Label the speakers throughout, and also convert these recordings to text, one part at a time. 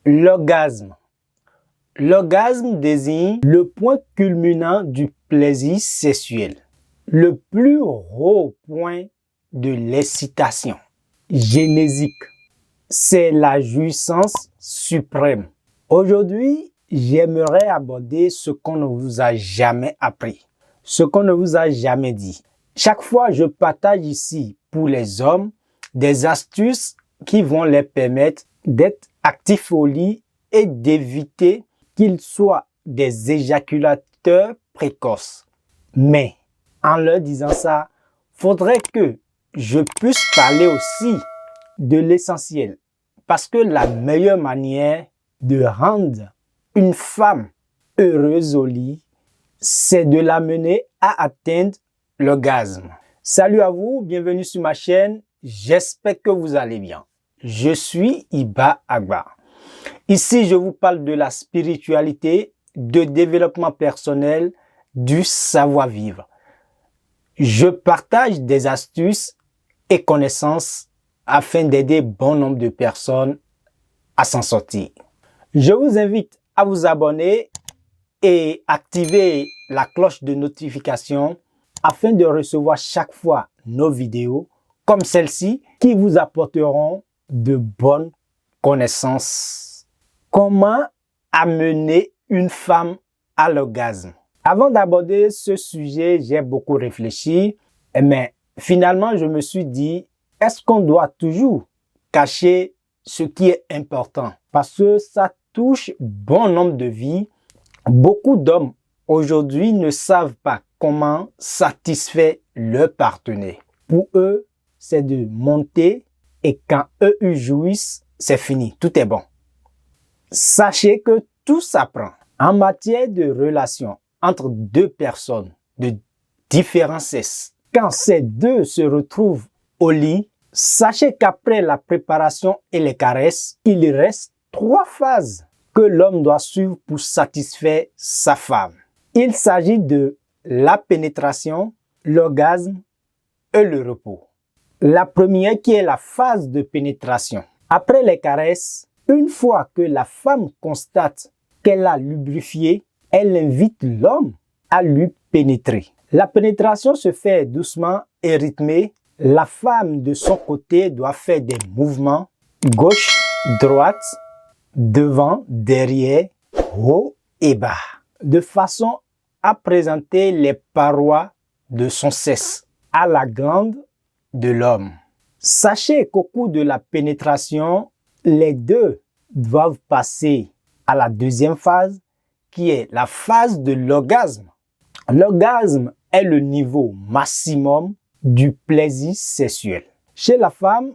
Speaker 1: L'orgasme. L'orgasme désigne le point culminant du plaisir sexuel, le plus haut point de l'excitation génésique. C'est la jouissance suprême. Aujourd'hui, j'aimerais aborder ce qu'on ne vous a jamais appris, ce qu'on ne vous a jamais dit. Chaque fois, je partage ici pour les hommes des astuces qui vont leur permettre d'être actifs au lit et d'éviter qu'ils soient des éjaculateurs précoces. Mais en leur disant ça, faudrait que je puisse parler aussi de l'essentiel. Parce que la meilleure manière de rendre une femme heureuse au lit, c'est de l'amener à atteindre l'orgasme. Salut à vous, bienvenue sur ma chaîne. J'espère que vous allez bien. Je suis Iba Agba. Ici, je vous parle de la spiritualité, de développement personnel, du savoir-vivre. Je partage des astuces et connaissances afin d'aider bon nombre de personnes à s'en sortir. Je vous invite à vous abonner et activer la cloche de notification afin de recevoir chaque fois nos vidéos comme celle-ci qui vous apporteront de bonnes connaissances. Comment amener une femme à l'orgasme? Avant d'aborder ce sujet, j'ai beaucoup réfléchi, mais finalement, je me suis dit, est-ce qu'on doit toujours cacher ce qui est important? Parce que ça touche bon nombre de vies. Beaucoup d'hommes aujourd'hui ne savent pas comment satisfaire leur partenaire. Pour eux, c'est de monter et quand eux ils jouissent, c'est fini, tout est bon. Sachez que tout s'apprend. En matière de relation entre deux personnes de différents sexes, quand ces deux se retrouvent au lit, sachez qu'après la préparation et les caresses, il reste 3 phases que l'homme doit suivre pour satisfaire sa femme. Il s'agit de la pénétration, l'orgasme et le repos. La première qui est la phase de pénétration. Après les caresses, une fois que la femme constate qu'elle a lubrifié, elle invite l'homme à lui pénétrer. La pénétration se fait doucement et rythmée. La femme de son côté doit faire des mouvements gauche, droite, devant, derrière, haut et bas, de façon à présenter les parois de son sexe à la glande de l'homme. Sachez qu'au cours de la pénétration, les deux doivent passer à la deuxième phase qui est la phase de l'orgasme. L'orgasme est le niveau maximum du plaisir sexuel. Chez la femme,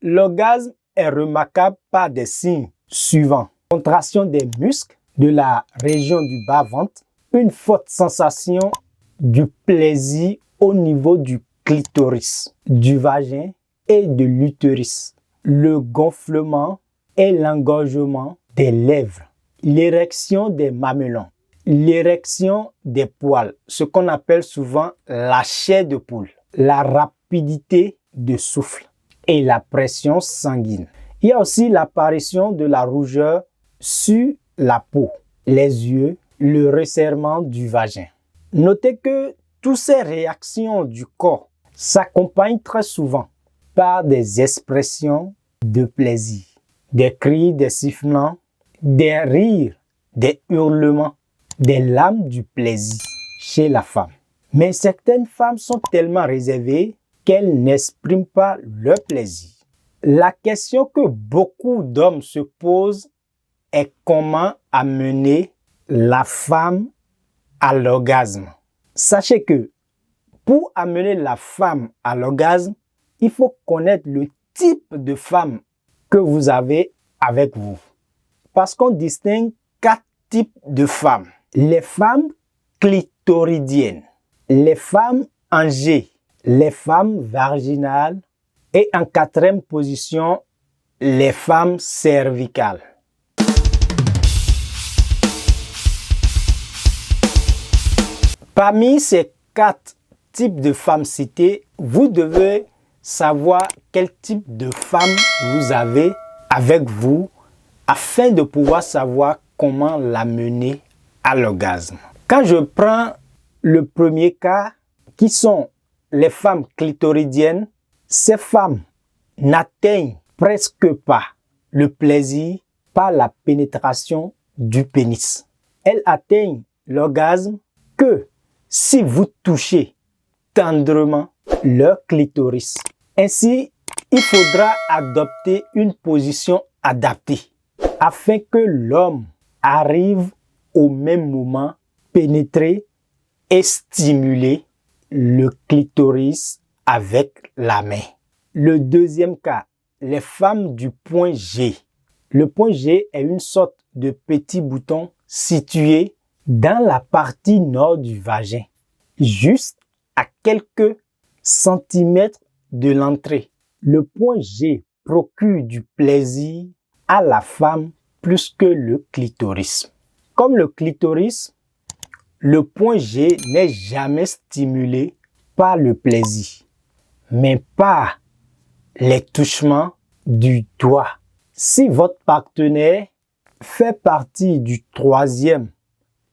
Speaker 1: l'orgasme est remarquable par des signes suivants. Contraction des muscles de la région du bas-ventre, une forte sensation du plaisir au niveau du clitoris, du vagin et de l'utérus, le gonflement et l'engorgement des lèvres, l'érection des mamelons, l'érection des poils, ce qu'on appelle souvent la chair de poule, la rapidité de souffle et la pression sanguine. Il y a aussi l'apparition de la rougeur sur la peau, les yeux, le resserrement du vagin. Notez que toutes ces réactions du corps s'accompagnent très souvent par des expressions de plaisir, des cris, des sifflements, des rires, des hurlements, des larmes du plaisir chez la femme. Mais certaines femmes sont tellement réservées qu'elles n'expriment pas leur plaisir. La question que beaucoup d'hommes se posent est comment amener la femme à l'orgasme. Sachez que pour amener la femme à l'orgasme, il faut connaître le type de femme que vous avez avec vous. Parce qu'on distingue 4 types de femmes. Les femmes clitoridiennes, les femmes en G, les femmes vaginales et en 4e position, les femmes cervicales. Parmi ces 4 types de femmes cités, vous devez savoir quel type de femme vous avez avec vous afin de pouvoir savoir comment l'amener à l'orgasme. Quand je prends le premier cas, qui sont les femmes clitoridiennes, ces femmes n'atteignent presque pas le plaisir par la pénétration du pénis. Elles atteignent l'orgasme que si vous touchez tendrement leur clitoris. Ainsi, il faudra adopter une position adaptée afin que l'homme arrive au même moment pénétrer et stimuler le clitoris avec la main. Le deuxième cas, les femmes du point G. Le point G est une sorte de petit bouton situé dans la partie nord du vagin, juste à quelques centimètres de l'entrée. Le point G procure du plaisir à la femme plus que le clitoris. Comme le clitoris, le point G n'est jamais stimulé par le plaisir, mais par les touchements du doigt. Si votre partenaire fait partie du troisième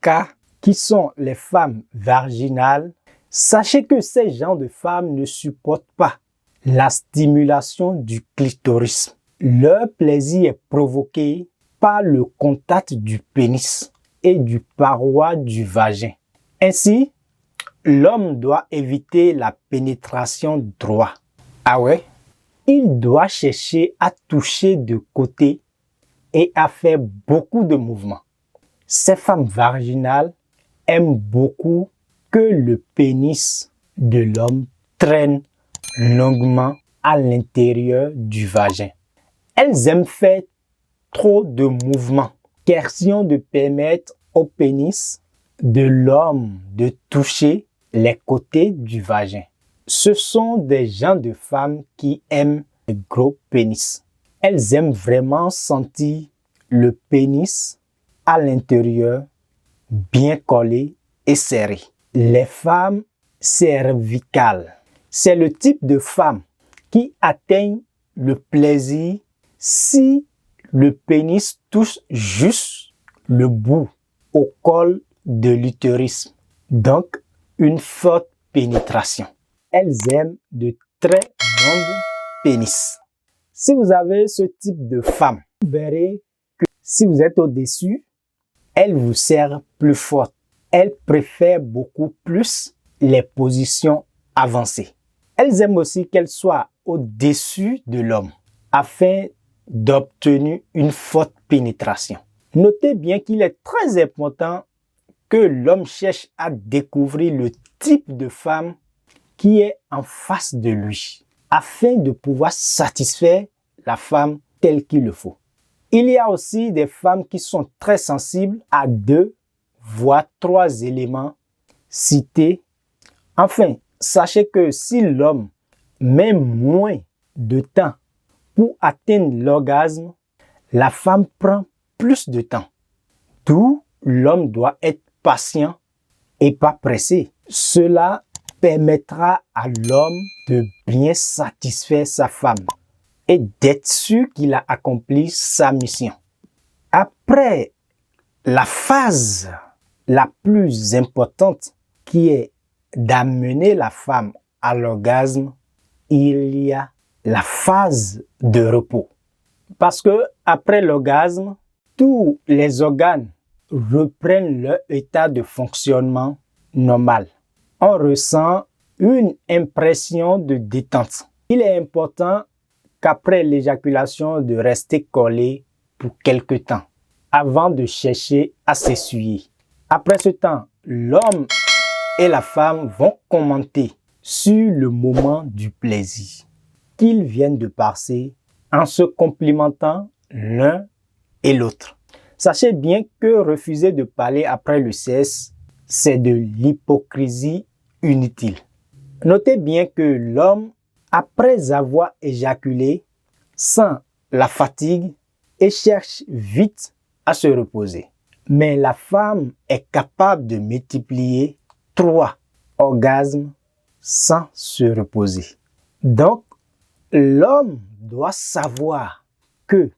Speaker 1: cas, qui sont les femmes vaginales, sachez que ces genres de femmes ne supportent pas la stimulation du clitoris. Leur plaisir est provoqué par le contact du pénis et du paroi du vagin. Ainsi, l'homme doit éviter la pénétration droite. Ah ouais? Il doit chercher à toucher de côté et à faire beaucoup de mouvements. Ces femmes vaginales aiment beaucoup que le pénis de l'homme traîne longuement à l'intérieur du vagin. Elles aiment faire trop de mouvements, question de permettre au pénis de l'homme de toucher les côtés du vagin. Ce sont des gens de femmes qui aiment le gros pénis. Elles aiment vraiment sentir le pénis à l'intérieur bien collé et serré. Les femmes cervicales, c'est le type de femme qui atteignent le plaisir si le pénis touche juste le bout au col de l'utérus. Donc, une forte pénétration. Elles aiment de très longues pénis. Si vous avez ce type de femme, vous verrez que si vous êtes au-dessus, elle vous serre plus forte. Elle préfère beaucoup plus les positions avancées. Elles aiment aussi qu'elle soit au-dessus de l'homme afin d'obtenir une forte pénétration. Notez bien qu'il est très important que l'homme cherche à découvrir le type de femme qui est en face de lui afin de pouvoir satisfaire la femme telle qu'il le faut. Il y a aussi des femmes qui sont très sensibles à 2 voire 3 éléments cités. Enfin, sachez que si l'homme met moins de temps pour atteindre l'orgasme, la femme prend plus de temps. D'où l'homme doit être patient et pas pressé. Cela permettra à l'homme de bien satisfaire sa femme et d'être sûr qu'il a accompli sa mission. Après la phase la plus importante qui est d'amener la femme à l'orgasme, il y a la phase de repos. Parce que après l'orgasme, tous les organes reprennent leur état de fonctionnement normal. On ressent une impression de détente. Il est important qu'après l'éjaculation de rester collé pour quelque temps avant de chercher à s'essuyer. Après ce temps, l'homme et la femme vont commenter sur le moment du plaisir qu'ils viennent de passer en se complimentant l'un et l'autre. Sachez bien que refuser de parler après le sexe, c'est de l'hypocrisie inutile. Notez bien que l'homme, après avoir éjaculé, sent la fatigue et cherche vite à se reposer. Mais la femme est capable de multiplier 3 orgasmes sans se reposer. Donc, l'homme doit savoir que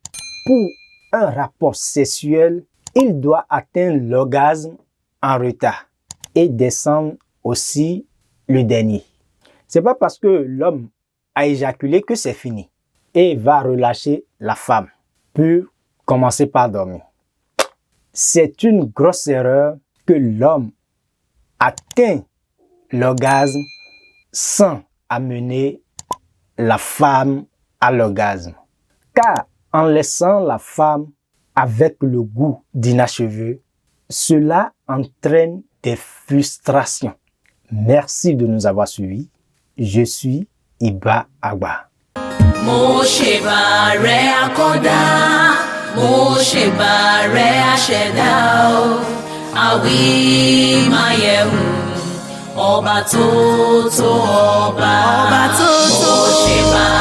Speaker 1: pour un rapport sexuel, il doit atteindre l'orgasme en retard et descendre aussi le dernier. C'est pas parce que l'homme a éjaculé que c'est fini et va relâcher la femme pour commencer par dormir. C'est une grosse erreur que l'homme atteint l'orgasme sans amener la femme à l'orgasme. Car en laissant la femme avec le goût d'inachevé, cela entraîne des frustrations. Merci de nous avoir suivis. Je suis Iba Agba.
Speaker 2: Mo ṣe bá rẹ akọ́dá, mo ṣe bá rẹ aṣẹ̀dá o, àwí máa yẹ̀wò, ọba tó tó ọba, mo ṣe bá